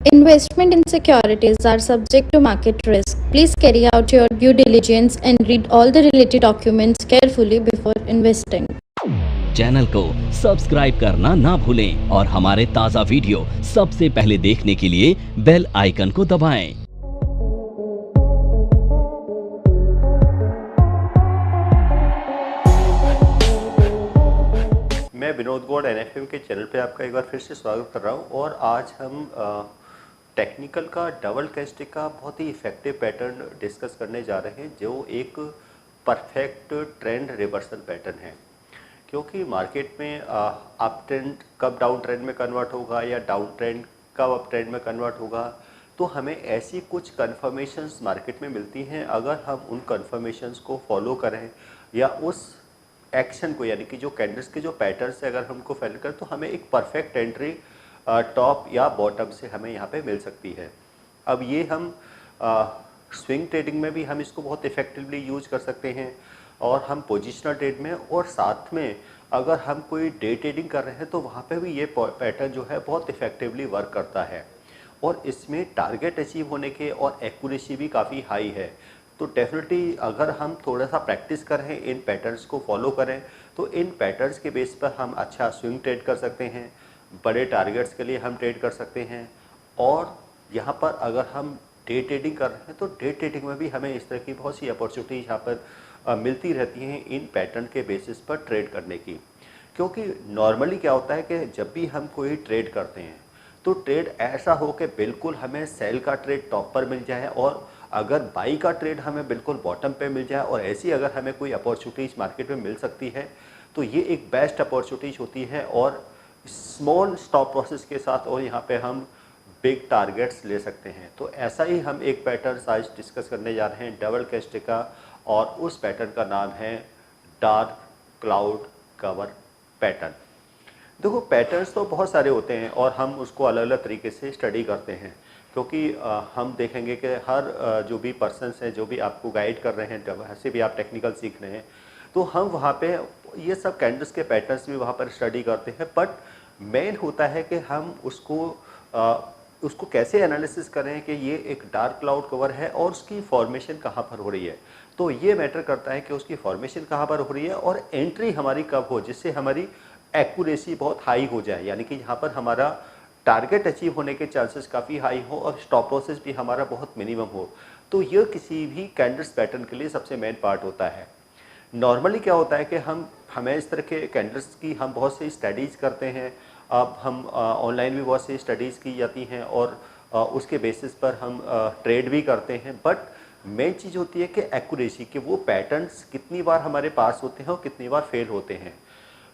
Investment in securities are subject to market risk. Please carry out your due diligence and read all the related documents carefully before investing. Channel को subscribe करना ना भूलें और हमारे ताज़ा video सबसे पहले देखने के लिए बेल आइकन को दबाएं। मैं विनोद गौड़ एनएफएम के चैनल पे आपका एक बार फिर से स्वागत कर रहा हूँ और आज हम टेक्निकल का डबल कैंडलस्टिक का बहुत ही इफेक्टिव पैटर्न डिस्कस करने जा रहे हैं जो एक परफेक्ट ट्रेंड रिवर्सल पैटर्न है। क्योंकि मार्केट में अप ट्रेंड कब डाउन ट्रेंड में कन्वर्ट होगा या डाउन ट्रेंड कब अप ट्रेंड में कन्वर्ट होगा, तो हमें ऐसी कुछ कन्फर्मेशंस मार्केट में मिलती हैं। अगर हम उन कन्फर्मेशंस को फॉलो करें या उस एक्शन को, यानी कि जो कैंडल्स के जो पैटर्न्स है, अगर हमको फॉलो करें तो हमें एक परफेक्ट एंट्री टॉप या बॉटम से हमें यहाँ पे मिल सकती है। अब ये हम स्विंग ट्रेडिंग में भी हम इसको बहुत इफेक्टिवली यूज कर सकते हैं और हम पोजिशनल ट्रेड में, और साथ में अगर हम कोई डे ट्रेडिंग कर रहे हैं तो वहाँ पे भी ये पैटर्न जो है बहुत इफेक्टिवली वर्क करता है और इसमें टारगेट अचीव होने के और एक्यूरेसी भी काफ़ी हाई है। तो डेफिनेटली अगर हम थोड़ा सा प्रैक्टिस करें, इन पैटर्न्स को फॉलो करें, तो इन पैटर्न्स के बेस पर हम अच्छा स्विंग ट्रेड कर सकते हैं, बड़े टारगेट्स के लिए हम ट्रेड कर सकते हैं। और यहाँ पर अगर हम डे ट्रेडिंग कर रहे हैं तो डे ट्रेडिंग में भी हमें इस तरह की बहुत सी अपॉर्चुनिटी यहाँ पर मिलती रहती हैं इन पैटर्न के बेसिस पर ट्रेड करने की। क्योंकि नॉर्मली क्या होता है कि जब भी हम कोई ट्रेड करते हैं तो ट्रेड ऐसा हो कि बिल्कुल हमें सेल का ट्रेड टॉप पर मिल जाए और अगर बाई का ट्रेड हमें बिल्कुल बॉटम पे मिल जाए, और ऐसी अगर हमें कोई अपॉर्चुनिटीज़ मार्केट में मिल सकती है तो ये एक बेस्ट अपॉर्चुनिटीज होती है और स्मॉल स्टॉप प्रोसेस के साथ, और यहाँ पे हम बिग टारगेट्स ले सकते हैं। तो ऐसा ही हम एक पैटर्न आज डिस्कस करने जा रहे हैं डबल कैंडलस्टिक का, और उस पैटर्न का नाम है डार्क क्लाउड कवर पैटर्न। देखो, पैटर्न्स तो बहुत सारे होते हैं और हम उसको अलग अलग तरीके से स्टडी करते हैं, क्योंकि हम देखेंगे कि हर जो भी पर्सन्स हैं, जो भी आपको गाइड कर रहे हैं, वैसे भी आप टेक्निकल सीख रहे हैं, तो हम वहाँ पे ये सब कैंडल्स के पैटर्न्स भी वहाँ पर स्टडी करते हैं। बट मेन होता है कि हम उसको कैसे एनालिसिस करें कि ये एक डार्क क्लाउड कवर है और उसकी फॉर्मेशन कहाँ पर हो रही है। तो ये मैटर करता है कि उसकी फॉर्मेशन कहाँ पर हो रही है और एंट्री हमारी कब हो, जिससे हमारी एक्यूरेसी बहुत हाई हो जाए, यानी कि यहाँ पर हमारा टारगेट अचीव होने के चांसेस काफ़ी हाई हो और स्टॉप लॉसेस भी हमारा बहुत मिनिमम हो। तो ये किसी भी कैंडल्स पैटर्न के लिए सबसे मेन पार्ट होता है। नॉर्मली क्या होता है कि हमें इस तरह के कैंडल्स की हम बहुत सी स्टडीज़ करते हैं। अब हम ऑनलाइन भी बहुत सी स्टडीज़ की जाती हैं और उसके बेसिस पर हम ट्रेड भी करते हैं। बट मेन चीज़ होती है कि एक्यूरेसी, कि वो पैटर्न्स कितनी बार हमारे पास होते हैं और कितनी बार फेल होते हैं।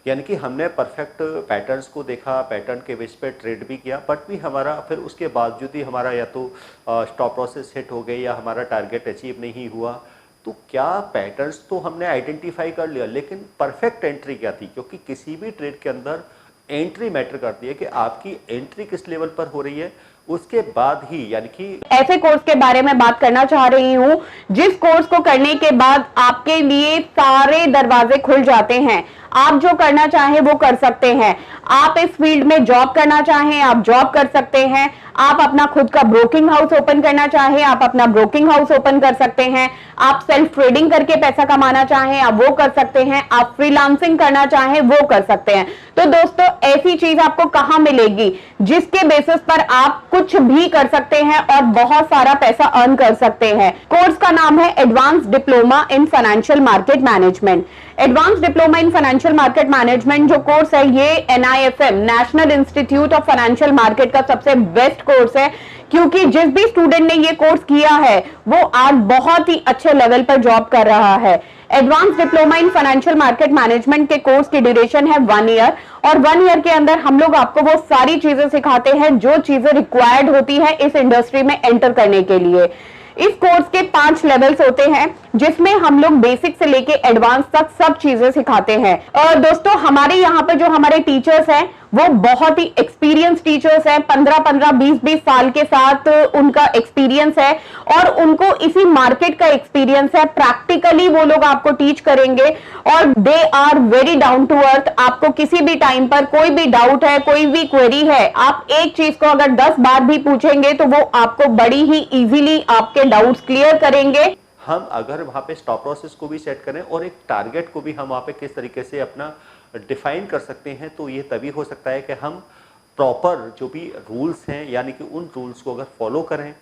यानी कि हमने परफेक्ट पैटर्न्स को देखा, पैटर्न के बेस पे ट्रेड भी किया, बट भी हमारा फिर उसके बावजूद ही हमारा या तो स्टॉप लॉसेस हिट हो गए या हमारा टारगेट अचीव नहीं हुआ। तो क्या पैटर्न्स तो हमने आइडेंटिफाई कर लिया, लेकिन परफेक्ट एंट्री क्या थी? क्योंकि किसी भी ट्रेड के अंदर एंट्री मैटर करती है कि आपकी एंट्री किस लेवल पर हो रही है, उसके बाद ही, यानी कि ऐसे कोर्स के बारे में बात करना चाह रही हूं जिस कोर्स को करने के बाद आपके लिए सारे दरवाजे खुल जाते हैं। आप जो करना चाहें वो कर सकते हैं। आप इस फील्ड में जॉब करना चाहें, आप जॉब कर सकते हैं। आप अपना खुद का ब्रोकिंग हाउस ओपन करना चाहें, आप अपना ब्रोकिंग हाउस ओपन कर सकते हैं। आप सेल्फ ट्रेडिंग करके पैसा कमाना चाहें, आप वो कर सकते हैं। आप फ्रीलांसिंग करना चाहें, वो कर सकते हैं। तो दोस्तों, ऐसी चीज आपको कहां मिलेगी जिसके बेसिस पर आप कुछ भी कर सकते हैं और बहुत सारा पैसा अर्न कर सकते हैं। कोर्स का नाम है advance diploma in financial market management. Advance diploma in financial market management जो कोर्स है, ये NIFM national institute of financial market का सबसे बेस्ट कोर्स है, क्योंकि जिस भी स्टूडेंट ने ये कोर्स किया है वो आज बहुत ही अच्छे लेवल पर जॉब कर रहा है। Advance diploma in financial market management के कोर्स की ड्यूरेशन है 1 ईयर, और 1 ईयर के अंदर हम लोग आपको वो सारी चीजें सिखाते हैं जो चीजें रिक्वायर्ड होती है इस इंडस्ट्री में एंटर करने के लिए। इस कोर्स के 5 लेवल्स होते हैं, जिसमें हम लोग बेसिक से लेके एडवांस तक सब चीजें सिखाते हैं। और दोस्तों, हमारे यहाँ पे जो हमारे टीचर्स हैं वो बहुत ही एक्सपीरियंस टीचर्स हैं, 15-15, 20-20 साल के साथ उनका एक्सपीरियंस है और उनको इसी मार्केट का एक्सपीरियंस है। प्रैक्टिकली वो लोग आपको टीच करेंगे और they are very down to earth. आपको किसी भी टाइम पर कोई भी डाउट है, कोई भी क्वेरी है, आप एक चीज को अगर 10 बार भी पूछेंगे तो वो आपको बड़ी ही इजीली आपके डाउट्स क्लियर करेंगे। हम अगर वहाँ पे स्टॉप लॉसेस को भी सेट करें और एक टारगेट को भी हम वहाँ पे किस तरीके से अपना डिफाइन कर सकते हैं, तो ये तभी हो सकता है कि हम प्रॉपर जो भी रूल्स हैं, यानी कि उन रूल्स को अगर फॉलो करें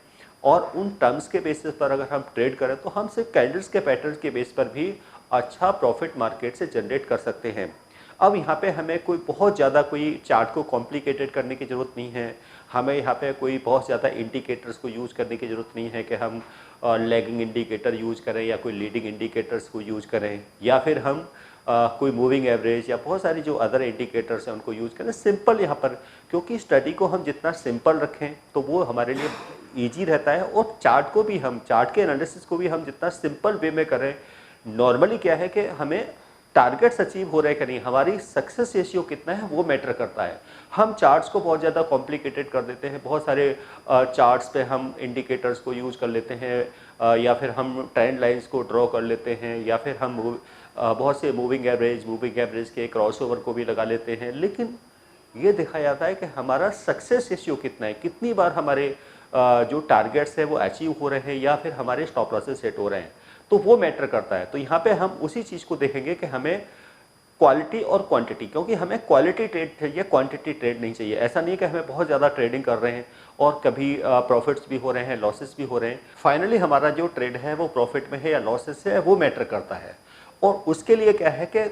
और उन टर्म्स के बेसिस पर अगर हम ट्रेड करें तो हम सिर्फ कैंडल्स के पैटर्न के बेस पर भी अच्छा प्रॉफिट मार्केट से जनरेट कर सकते हैं। अब यहाँ पे हमें कोई बहुत ज़्यादा कोई चार्ट को कॉम्प्लिकेटेड करने की ज़रूरत नहीं है, हमें यहाँ पे कोई बहुत ज़्यादा इंडिकेटर्स को यूज़ करने की ज़रूरत नहीं है कि हम लैगिंग इंडिकेटर यूज़ करें या कोई लीडिंग इंडिकेटर्स को यूज़ करें या फिर हम कोई मूविंग एवरेज या बहुत सारी जो अदर इंडिकेटर्स हैं उनको यूज़ करें। सिंपल यहाँ पर, क्योंकि स्टडी को हम जितना सिंपल रखें तो वो हमारे लिए ईजी रहता है और चार्ट को भी हम, चार्ट के एनालिसिस को भी हम जितना सिंपल वे में करें, नॉर्मली क्या है कि हमें टारगेट्स अचीव हो रहे हैं कि नहीं, हमारी सक्सेस रेशियो कितना है वो मैटर करता है। हम चार्ट्स को बहुत ज़्यादा कॉम्प्लिकेटेड कर देते हैं, बहुत सारे चार्ट्स पे हम इंडिकेटर्स को यूज़ कर लेते हैं या फिर हम ट्रेंड लाइंस को ड्रॉ कर लेते हैं या फिर हम बहुत से मूविंग एवरेज के क्रॉसओवर को भी लगा लेते हैं। लेकिन ये देखा जाता है कि हमारा सक्सेस रेशियो कितना है, कितनी बार हमारे जो टारगेट्स है वो अचीव हो रहे हैं या फिर हमारे स्टॉप लॉसेस सेट हो रहे हैं, तो वो मैटर करता है। तो यहाँ पे हम उसी चीज़ को देखेंगे कि हमें क्वालिटी और क्वांटिटी, क्योंकि हमें क्वालिटी ट्रेड चाहिए, क्वांटिटी ट्रेड नहीं चाहिए। ऐसा नहीं कि हमें बहुत ज़्यादा ट्रेडिंग कर रहे हैं और कभी प्रॉफिट्स भी हो रहे हैं, लॉसेस भी हो रहे हैं। फाइनली हमारा जो ट्रेड है वो प्रॉफिट में है या लॉसेस है, वो मैटर करता है। और उसके लिए क्या है कि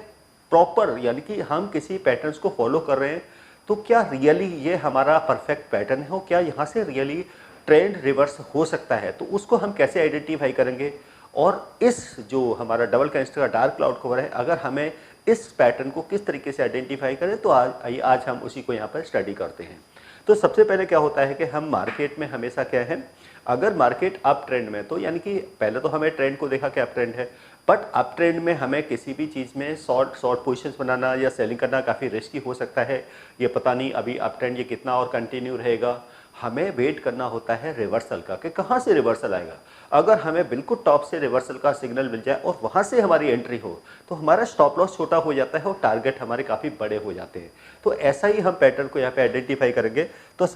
प्रॉपर, यानी कि हम किसी पैटर्न्स को फॉलो कर रहे हैं तो क्या रियली ये हमारा परफेक्ट पैटर्न है और क्या यहाँ से रियली ट्रेंड रिवर्स हो सकता है, तो उसको हम कैसे आइडेंटिफाई करेंगे। और इस जो हमारा डबल कैंडल का डार्क क्लाउड कवर है, अगर हमें इस पैटर्न को किस तरीके से आइडेंटिफाई करें, तो आज हम उसी को यहाँ पर स्टडी करते हैं। तो सबसे पहले क्या होता है कि हम मार्केट में हमेशा क्या है, अगर मार्केट अप ट्रेंड में, तो यानी कि पहले तो हमें ट्रेंड को देखा कि अप ट्रेंड है, बट अप ट्रेंड में हमें किसी भी चीज़ में शॉर्ट पोजीशंस बनाना या सेलिंग करना काफ़ी रिस्की हो सकता है। ये पता नहीं अभी अप ट्रेंड ये कितना और कंटिन्यू रहेगा। हमें वेट करना होता है रिवर्सल का, कि कहाँ से रिवर्सल आएगा। अगर हमें बिल्कुल टॉप से रिवर्सल का सिग्नल मिल जाए और वहाँ से हमारी एंट्री हो, तो हमारा स्टॉप लॉस छोटा हो जाता है और टारगेट हमारे काफ़ी बड़े हो जाते हैं। तो ऐसा ही हम पैटर्न को यहाँ पे आइडेंटिफाई करेंगे। तो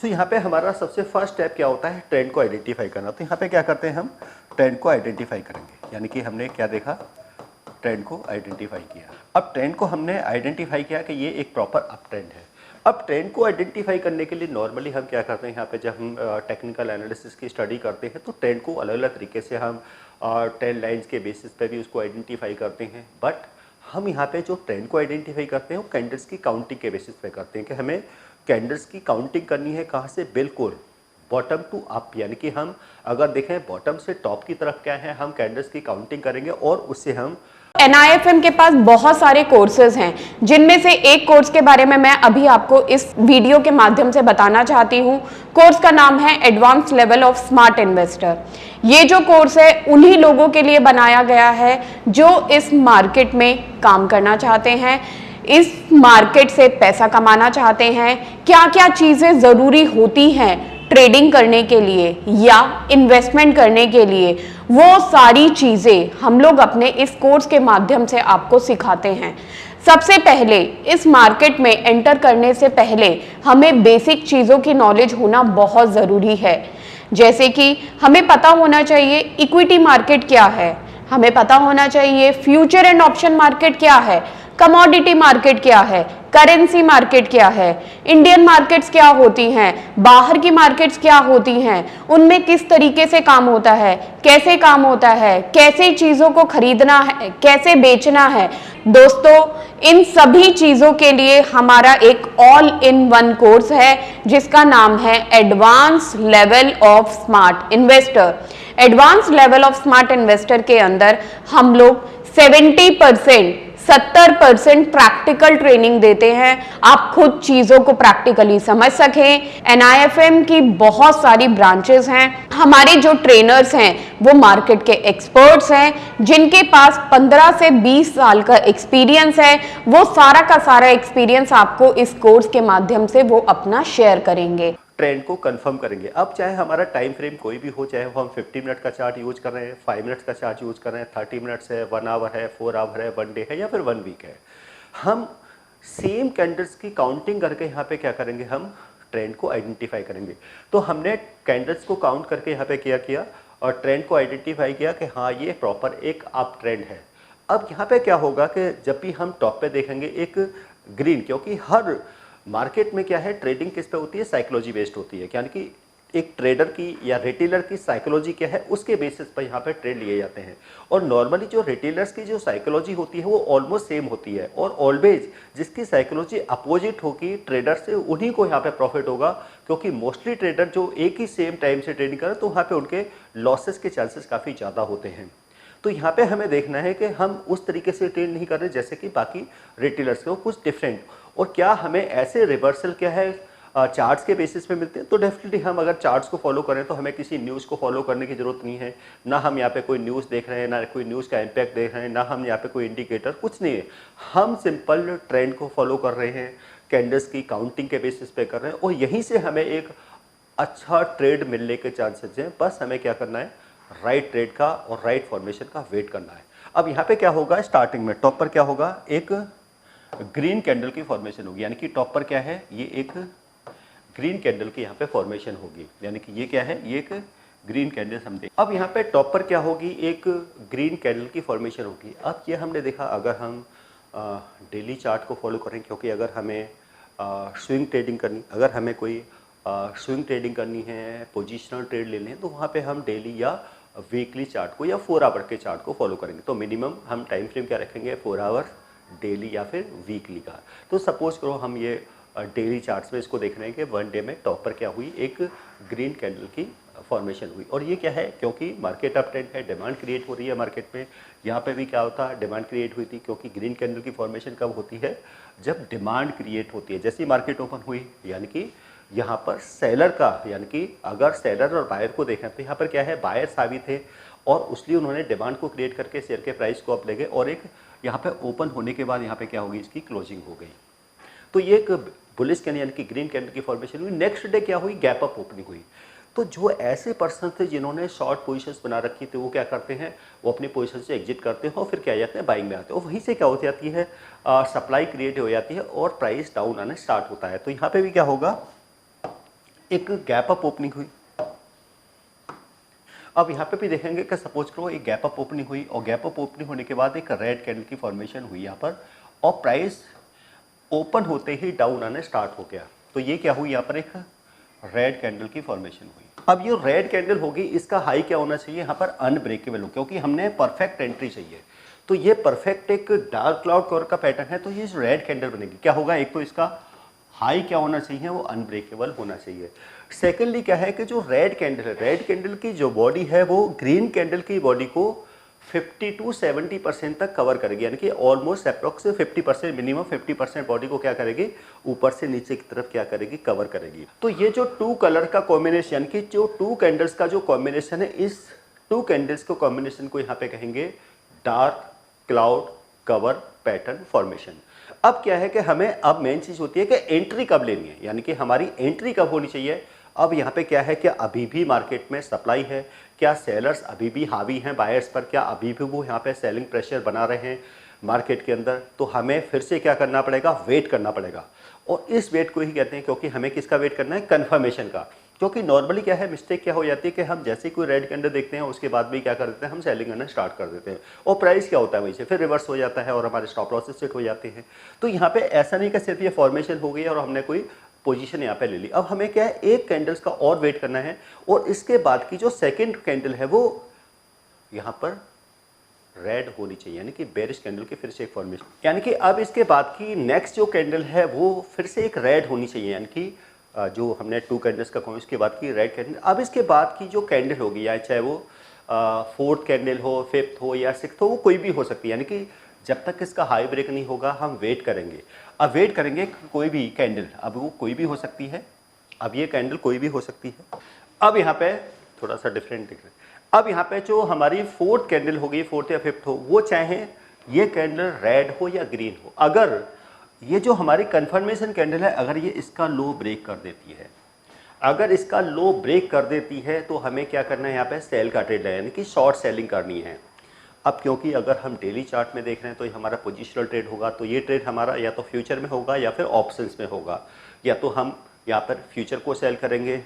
यहाँ पे हमारा सबसे फर्स्ट स्टेप क्या होता है, ट्रेंड को आइडेंटिफाई करना। तो यहाँ पे क्या करते हैं, हम ट्रेंड को आइडेंटिफाई करेंगे, यानी कि हमने क्या देखा, ट्रेंड को आइडेंटिफाई किया। अब ट्रेंड को हमने आइडेंटिफाई किया कि ये एक प्रॉपर अप ट्रेंड है। अब ट्रेंड को आइडेंटिफाई करने के लिए नॉर्मली हम क्या करते हैं, यहाँ पे जब हम टेक्निकल एनालिसिस की स्टडी करते हैं तो ट्रेंड को अलग अलग तरीके से हम ट्रेंड लाइंस के बेसिस पे भी उसको आइडेंटिफाई करते हैं। बट हम यहाँ पे जो ट्रेंड को आइडेंटिफाई करते हैं वो कैंडल्स की काउंटिंग के बेसिस पे करते हैं कि हमें कैंडल्स की काउंटिंग करनी है कहाँ से, बिल्कुल बॉटम टू अप, यानी कि हम अगर देखें बॉटम से टॉप की तरफ क्या है, हम कैंडल्स की काउंटिंग करेंगे और उससे हम NIFM के पास बहुत सारे कोर्सेज हैं, जिनमें से एक कोर्स के बारे में मैं अभी आपको इस वीडियो के माध्यम से बताना चाहती हूँ। कोर्स का नाम है advance level of smart investor. ये जो कोर्स है उन्हीं लोगों के लिए बनाया गया है जो इस मार्केट में काम करना चाहते हैं, इस मार्केट से पैसा कमाना चाहते हैं। क्या क्या चीजें जरूरी होती हैं ट्रेडिंग करने के लिए या इन्वेस्टमेंट करने के लिए, वो सारी चीजें हम लोग अपने इस कोर्स के माध्यम से आपको सिखाते हैं। सबसे पहले इस मार्केट में एंटर करने से पहले हमें बेसिक चीजों की नॉलेज होना बहुत जरूरी है। जैसे कि हमें पता होना चाहिए इक्विटी मार्केट क्या है, हमें पता होना चाहिए फ्यूचर एंड ऑप्शन मार्केट क्या है, कमोडिटी मार्केट क्या है, करेंसी मार्केट क्या है, इंडियन मार्केट्स क्या होती हैं, बाहर की मार्केट्स क्या होती हैं, उनमें किस तरीके से काम होता है, कैसे काम होता है, कैसे चीजों को खरीदना है, कैसे बेचना है। दोस्तों, इन सभी चीजों के लिए हमारा एक ऑल इन वन कोर्स है जिसका नाम है advance level of smart investor. Advance level of smart investor के अंदर हम लोग 70% 70% प्रैक्टिकल ट्रेनिंग देते हैं, आप खुद चीजों को प्रैक्टिकली समझ सकें। NIFM की बहुत सारी ब्रांचेस हैं। हमारे जो ट्रेनर्स हैं वो मार्केट के एक्सपर्ट्स हैं, जिनके पास 15 से 20 साल का एक्सपीरियंस है। वो सारा का सारा एक्सपीरियंस आपको इस कोर्स के माध्यम से वो अपना शेयर करेंगे, ट्रेंड को कंफर्म करेंगे। अब चाहे हमारा टाइम फ्रेम कोई भी हो, चाहे वो हम 50 मिनट का चार्ट यूज कर रहे हैं, 5 मिनट्स का चार्ट यूज कर रहे हैं, 30 मिनट्स है, 1 आवर है, 4 आवर है, 1 डे है या फिर 1 वीक है, हम सेम कैंडल्स की काउंटिंग करके यहाँ पे क्या करेंगे, हम ट्रेंड को आइडेंटिफाई करेंगे। तो हमने कैंडल्स को काउंट करके यहाँ पे क्या किया और ट्रेंड को आइडेंटिफाई किया कि हाँ ये प्रॉपर एक अप ट्रेंड है। अब यहाँ पे क्या होगा कि जब भी हम टॉप पे देखेंगे एक ग्रीन, क्योंकि हर मार्केट में क्या है, ट्रेडिंग किस पे होती है, साइकोलॉजी बेस्ड होती है, यानी कि एक ट्रेडर की या रिटेलर की साइकोलॉजी क्या है उसके बेसिस पर यहाँ पे ट्रेड लिए जाते हैं। और नॉर्मली जो रिटेलर्स की जो साइकोलॉजी होती है वो ऑलमोस्ट सेम होती है, और ऑलवेज जिसकी साइकोलॉजी अपोजिट होगी ट्रेडर से, उन्हीं को यहाँ पे प्रॉफिट होगा, क्योंकि मोस्टली ट्रेडर जो एक ही सेम टाइम से ट्रेडिंग करें तो वहाँ पे उनके लॉसेस के चांसेस काफ़ी ज़्यादा होते हैं। तो यहाँ पे हमें देखना है कि हम उस तरीके से ट्रेड नहीं कर रहे जैसे कि बाकी रिटेलर्स को, कुछ डिफरेंट। और क्या हमें ऐसे रिवर्सल क्या है चार्ट्स के बेसिस पे मिलते हैं, तो डेफिनेटली हम अगर चार्ट्स को फॉलो करें तो हमें किसी न्यूज़ को फॉलो करने की जरूरत नहीं है। ना हम यहाँ पे कोई न्यूज़ देख रहे हैं, ना कोई न्यूज़ का इम्पैक्ट देख रहे हैं, ना हम यहाँ पे कोई इंडिकेटर, कुछ नहीं है। हम सिंपल ट्रेंड को फॉलो कर रहे हैं, कैंडल्स की काउंटिंग के बेसिस पे कर रहे हैं, और यहीं से हमें एक अच्छा ट्रेड मिलने के चांसेस हैं। बस हमें क्या करना है, राइट ट्रेड का और राइट फॉर्मेशन का वेट करना है। अब यहाँ पे क्या होगा, स्टार्टिंग में टॉप पर क्या होगा, एक ग्रीन कैंडल की फॉर्मेशन होगी, यानी कि टॉप पर क्या है, ये एक ग्रीन कैंडल की यहाँ पे फॉर्मेशन होगी, यानी कि ये क्या है, ये एक ग्रीन कैंडल हम देख। अब यहाँ पे टॉप पर क्या होगी, एक ग्रीन कैंडल की फॉर्मेशन होगी। अब ये हमने देखा, अगर हम डेली चार्ट को फॉलो करें, क्योंकि अगर हमें स्विंग ट्रेडिंग करनी, अगर हमें कोई स्विंग ट्रेडिंग करनी है, पोजिशनल ट्रेड लेने हैं, तो वहाँ पे हम डेली या वीकली चार्ट को या 4 आवर के चार्ट को फॉलो करेंगे। तो मिनिमम हम टाइम फ्रेम क्या रखेंगे, 4 आवर डेली या फिर वीकली का। तो सपोज करो हम ये डेली चार्ट्स में इसको देख रहे हैं कि 1 डे में टॉप पर क्या हुई, एक ग्रीन कैंडल की फॉर्मेशन हुई। और ये क्या है, क्योंकि मार्केट अप ट्रेंड है, डिमांड क्रिएट हो रही है मार्केट में। यहाँ पे भी क्या होता है, डिमांड क्रिएट हुई थी, क्योंकि ग्रीन कैंडल की फॉर्मेशन कब होती है, जब डिमांड क्रिएट होती है। जैसे मार्केट ओपन हुई, यानी कि यहाँ पर सेलर का, यानी कि अगर सेलर और बायर को देखें तो यहाँ पर क्या है, बायर साबित थे और इसलिए उन्होंने डिमांड को क्रिएट करके शेयर के प्राइस को अप ले गए, और एक यहाँ पे ओपन होने के बाद यहाँ पे क्या होगी, इसकी क्लोजिंग हो गई। तो ये एक बुलिश कैंडल यानी कि ग्रीन कैंडल की फॉर्मेशन हुई। नेक्स्ट डे क्या हुई, गैप अप ओपनिंग हुई। तो जो ऐसे पर्सन थे जिन्होंने शॉर्ट पोजीशंस बना रखी थी, वो क्या करते हैं, वो अपनी पोजीशन से एग्जिट करते हैं और फिर क्या जाते हैं, बाइंग में आते हैं, और वहीं से क्या हो जाती है, सप्लाई क्रिएट हो जाती है और प्राइस डाउन आना स्टार्ट होता है। तो यहाँ पे भी क्या होगा, एक गैप अप ओपनिंग हुई। अब यहाँ पे भी देखेंगे कि सपोज करो एक गैप अप ओपनिंग हुई, और गैप अप ओपनिंग होने के बाद एक रेड कैंडल की फॉर्मेशन हुई यहाँ पर, और प्राइस ओपन होते ही डाउन आना स्टार्ट हो गया। तो ये क्या हुई, यहाँ पर एक रेड कैंडल की फॉर्मेशन हुई। अब ये रेड कैंडल होगी, इसका हाई क्या होना चाहिए, यहाँ पर अनब्रेकेबल हो, क्योंकि हमने परफेक्ट एंट्री चाहिए। तो ये परफेक्ट एक डार्क क्लाउड कवर का पैटर्न है, तो ये रेड कैंडल बनेगी। क्या होगा, एक तो इसका हाई क्या होना चाहिए, वो अनब्रेकेबल होना चाहिए। सेकेंडली क्या है कि जो रेड कैंडल है, रेड कैंडल की जो बॉडी है वो ग्रीन कैंडल की बॉडी को 50 to 70% तक कवर करेगी, यानी कि ऑलमोस्ट अप्रोक्स 50%, मिनिमम 50% बॉडी को क्या करेगी, ऊपर से नीचे की तरफ क्या करेगी, कवर करेगी। तो ये जो 2 कलर का कॉम्बिनेशन, यानी कि जो 2 कैंडल्स का जो कॉम्बिनेशन है, इस 2 कैंडल्स को कॉम्बिनेशन को यहाँ पे कहेंगे dark cloud cover pattern formation. अब क्या है कि हमें अब मेन चीज होती है कि एंट्री कब लेनी है, यानी कि हमारी एंट्री कब होनी चाहिए। अब यहाँ पे क्या है कि अभी भी मार्केट में सप्लाई है, क्या सेलर्स अभी भी हावी हैं बायर्स पर, क्या अभी भी वो यहाँ पे सेलिंग प्रेशर बना रहे हैं मार्केट के अंदर। तो हमें फिर से क्या करना पड़ेगा, वेट करना पड़ेगा, और इस वेट को ही कहते हैं, क्योंकि हमें किसका वेट करना है, कन्फर्मेशन का। क्योंकि नॉर्मली क्या है, मिस्टेक क्या हो जाती है कि हम जैसे कोई रेड कैंडल देखते हैं उसके बाद भी क्या कर देते हैं, हम सेलिंग करना स्टार्ट कर देते हैं, और प्राइस क्या होता है वहीं से फिर रिवर्स हो जाता है और हमारे स्टॉप लॉसेस सेट हो जाते हैं। तो यहाँ पे ऐसा नहीं कि सिर्फ ये फॉर्मेशन हो गई और हमने कोई पोजीशन यहाँ पे ले ली। अब हमें क्या है, एक कैंडल्स का और वेट करना है, और इसके बाद की जो सेकेंड कैंडल है वो यहाँ पर रेड होनी चाहिए, यानी कि बेरिश कैंडल की फिर से एक फॉर्मेशन, यानी कि अब इसके बाद की नेक्स्ट जो कैंडल है वो फिर से एक रेड होनी चाहिए, यानी कि जो हमने 2 कैंडल्स का इसके बाद की रेड कैंडल। अब इसके बाद की जो कैंडल होगी, या चाहे वो 4th कैंडल हो, 5th हो या 6th हो, वो कोई भी हो सकती है, यानी कि जब तक इसका हाई ब्रेक नहीं होगा हम वेट करेंगे। अब वेट करेंगे कोई भी कैंडल, अब वो कोई भी हो सकती है, अब ये कैंडल कोई भी हो सकती है। अब यहाँ पे थोड़ा सा डिफरेंट दिख रहा है। अब यहाँ पे जो हमारी फोर्थ कैंडल होगी, फोर्थ या फिफ्थ हो, वो चाहे ये कैंडल रेड हो या ग्रीन हो, अगर ये जो हमारी कंफर्मेशन कैंडल है अगर ये इसका लो ब्रेक कर देती है, अगर इसका लो ब्रेक कर देती है तो हमें क्या करना है, यहाँ पे सेल का ट्रेड है, यानी कि शॉर्ट सेलिंग करनी है। अब क्योंकि अगर हम डेली चार्ट में देख रहे हैं तो ये हमारा पोजिशनल ट्रेड होगा, तो ये ट्रेड हमारा या तो फ्यूचर में होगा या फिर ऑप्शंस में होगा, या तो हम यहाँ पर फ्यूचर को सेल करेंगे,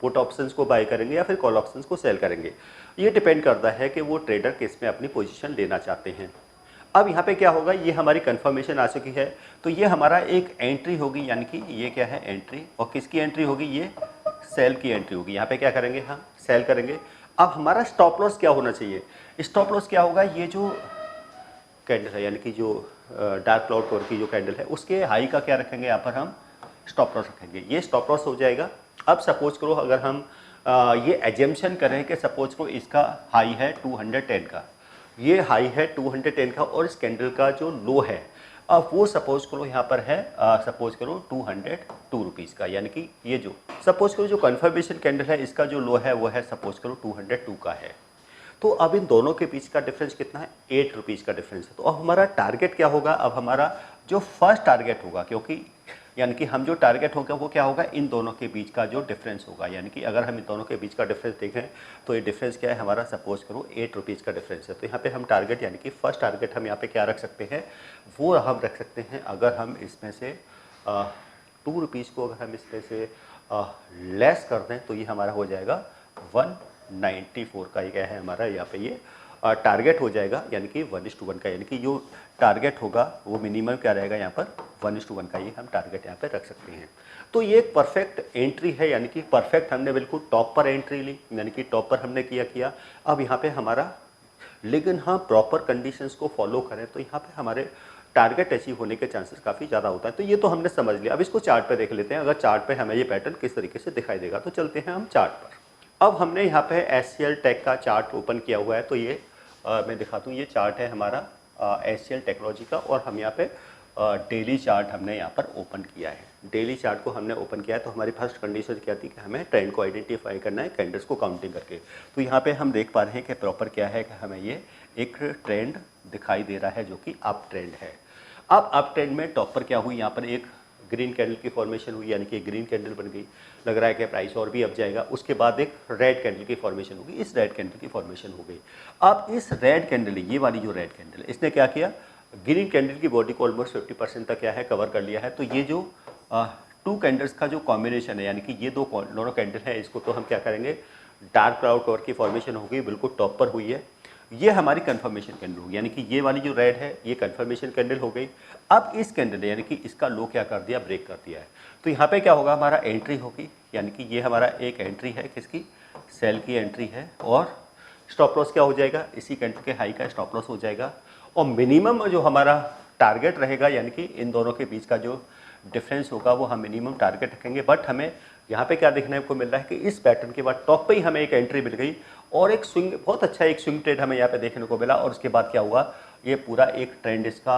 पुट ऑप्शंस को बाय करेंगे, या फिर कॉल ऑप्शंस को सेल करेंगे। ये डिपेंड करता है कि वो ट्रेडर किस में अपनी पोजीशन लेना चाहते हैं। अब यहाँ पे क्या होगा, ये हमारी कंफर्मेशन आ चुकी है, तो ये हमारा एक एंट्री होगी, यानी कि ये क्या है एंट्री, और किसकी एंट्री होगी, ये सेल की एंट्री होगी। यहाँ पे क्या करेंगे, हम सेल करेंगे। अब हमारा स्टॉप लॉस क्या होना चाहिए, स्टॉप लॉस क्या होगा, ये जो कैंडल है यानी कि जो डार्क क्लाउड कवर की जो कैंडल है उसके हाई का क्या रखेंगे, यहाँ पर हम स्टॉप लॉस रखेंगे, ये स्टॉप लॉस हो जाएगा। अब सपोज करो अगर हम ये एजम्पशन करें कि सपोज करो इसका हाई है 210 का, ये हाई है 210 का, और इस कैंडल का जो लो है अब वो सपोज करो यहाँ पर है सपोज करो 202 रुपीज़ का, यानी कि ये जो सपोज करो जो कन्फर्मेशन कैंडल है इसका जो लो है वो है सपोज करो 202 का है। तो अब इन दोनों के बीच का डिफरेंस कितना है, 8 रुपीज़ का डिफरेंस है। तो अब हमारा टारगेट क्या होगा, अब हमारा जो फर्स्ट टारगेट होगा, क्योंकि यानी कि हम जो टारगेट होगा वो क्या होगा, इन दोनों के बीच का जो डिफरेंस होगा, यानी कि अगर हम इन दोनों के बीच का डिफरेंस देखें तो ये डिफरेंस क्या है हमारा, सपोज करो 8 रुपीज़ का डिफरेंस है। तो यहाँ पे हम टारगेट यानी कि फर्स्ट टारगेट हम यहाँ पे क्या रख सकते हैं, वो हम रख सकते हैं, अगर हम इसमें से 2 रुपीज़ को अगर हम इसमें से लेस कर दें तो ये हमारा हो जाएगा 194 का, ये क्या है हमारा यहाँ पे ये टारगेट हो जाएगा, यानी कि 1:1 का, यानी कि जो टारगेट होगा वो मिनिमम क्या रहेगा यहाँ पर 1:1 का, ये हम टारगेट यहाँ पे रख सकते हैं। तो ये एक परफेक्ट एंट्री है, यानी कि परफेक्ट हमने बिल्कुल टॉप पर एंट्री ली, यानी कि टॉप पर हमने किया। अब यहाँ पे हमारा, लेकिन हाँ प्रॉपर कंडीशंस को फॉलो करें तो यहाँ पे हमारे टारगेट अचीव होने के चांसेस काफ़ी ज़्यादा होता है। तो ये तो हमने समझ लिया। अब इसको चार्ट पे देख लेते हैं, अगर चार्ट पे हमें ये पैटर्न किस तरीके से दिखाई देगा। तो चलते हैं हम चार्ट पर। अब हमने यहाँ पे SCL टेक का चार्ट ओपन किया हुआ है, तो ये मैं दिखाता हूँ, ये चार्ट है हमारा SCL टेक्नोलॉजी का, और हम यहाँ पे डेली चार्ट हमने यहाँ पर ओपन किया है। डेली चार्ट को हमने ओपन किया है, तो हमारी फर्स्ट कंडीशन क्या थी कि हमें ट्रेंड को आइडेंटिफाई करना है कैंडल्स को काउंटिंग करके। तो यहाँ पे हम देख पा रहे हैं कि प्रॉपर क्या है कि हमें ये एक ट्रेंड दिखाई दे रहा है जो कि अप ट्रेंड है। अब अप ट्रेंड में टॉप पर क्या हुई, यहाँ पर एक ग्रीन कैंडल की फॉर्मेशन हुई, यानी कि ग्रीन कैंडल बन गई, लग रहा है कि प्राइस और भी अप जाएगा। उसके बाद एक रेड कैंडल की फॉर्मेशन होगी, इस रेड कैंडल की फॉर्मेशन हो गई। अब इस रेड कैंडल, ये वाली जो रेड कैंडल है, इसने क्या किया, ग्रीन कैंडल की बॉडी को ऑलमोस्ट 50% तक क्या है कवर कर लिया है। तो ये जो 2 कैंडल्स का जो कॉम्बिनेशन है, यानी कि ये दोनों कैंडल है, इसको तो हम क्या करेंगे, डार्क क्लाउड कवर की फॉर्मेशन होगी, बिल्कुल टॉप पर हुई है। ये हमारी कंफर्मेशन कैंडल होगी, यानी कि ये वाली जो रेड है ये कंफर्मेशन कैंडल हो गई। अब इस कैंडल यानी कि इसका लो क्या कर दिया, ब्रेक कर दिया है। तो यहाँ पे क्या होगा, हमारा एंट्री होगी, यानी कि ये हमारा एक एंट्री है, किसकी, सेल की एंट्री है, और स्टॉप लॉस क्या हो जाएगा, इसी कैंडल के हाई का स्टॉप लॉस हो जाएगा। और मिनिमम जो हमारा टारगेट रहेगा, यानी कि इन दोनों के बीच का जो डिफरेंस होगा वो हम मिनिमम टारगेट रखेंगे। बट हमें यहाँ पे क्या देखने को मिल रहा है कि इस पैटर्न के बाद टॉप पे ही हमें एक एंट्री मिल गई, और एक स्विंग, बहुत अच्छा एक स्विंग ट्रेड हमें यहाँ पे देखने को मिला। और उसके बाद क्या हुआ, ये पूरा एक ट्रेंड इसका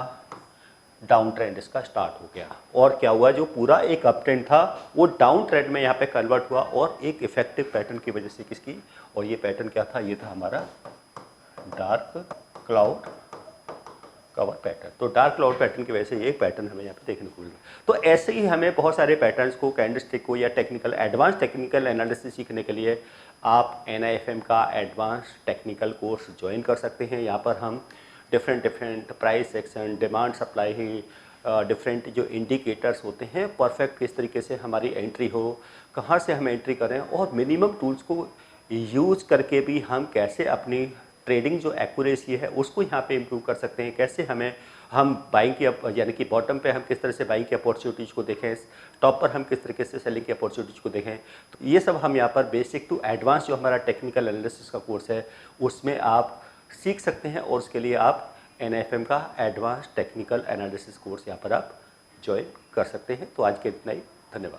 डाउन ट्रेंड इसका स्टार्ट हो गया, और क्या हुआ, जो पूरा एक अप ट्रेंड था वो डाउन ट्रेंड में यहाँ पे कन्वर्ट हुआ, और एक इफेक्टिव पैटर्न की वजह से किसकी, और ये पैटर्न क्या था, ये था हमारा डार्क क्लाउड कवर पैटर्न। तो डार्क क्लाउड पैटर्न की वजह से ये पैटर्न हमें यहाँ पे देखने को मिल रहा है। तो ऐसे ही हमें बहुत सारे पैटर्न्स को, कैंडलस्टिक को, या टेक्निकल एडवांस टेक्निकल एनालिसिस सीखने के लिए आप NIFM का एडवांस टेक्निकल कोर्स ज्वाइन कर सकते हैं। यहाँ पर हम different price section, demand supply, different जो इंडिकेटर्स होते हैं, परफेक्ट किस तरीके से हमारी एंट्री हो, कहाँ से हम एंट्री करें, और मिनिमम टूल्स को यूज़ करके भी हम कैसे अपनी ट्रेडिंग जो एक्यूरेसी है उसको यहाँ पे इम्प्रूव कर सकते हैं, कैसे हम बाइंग की, यानी कि बॉटम पे हम किस तरह से बाइंग की अपॉर्चुनिटीज़ को देखें, टॉप पर हम किस तरीके से सेलिंग की अपॉर्चुनिटीज़ को देखें। तो ये सब हम यहाँ पर बेसिक टू एडवांस जो हमारा टेक्निकल एनालिसिस का कोर्स है उसमें आप सीख सकते हैं, और उसके लिए आप NIFM का एडवांस टेक्निकल एनालिसिस कोर्स यहाँ पर आप ज्वाइन कर सकते हैं। तो आज के इतना ही, धन्यवाद।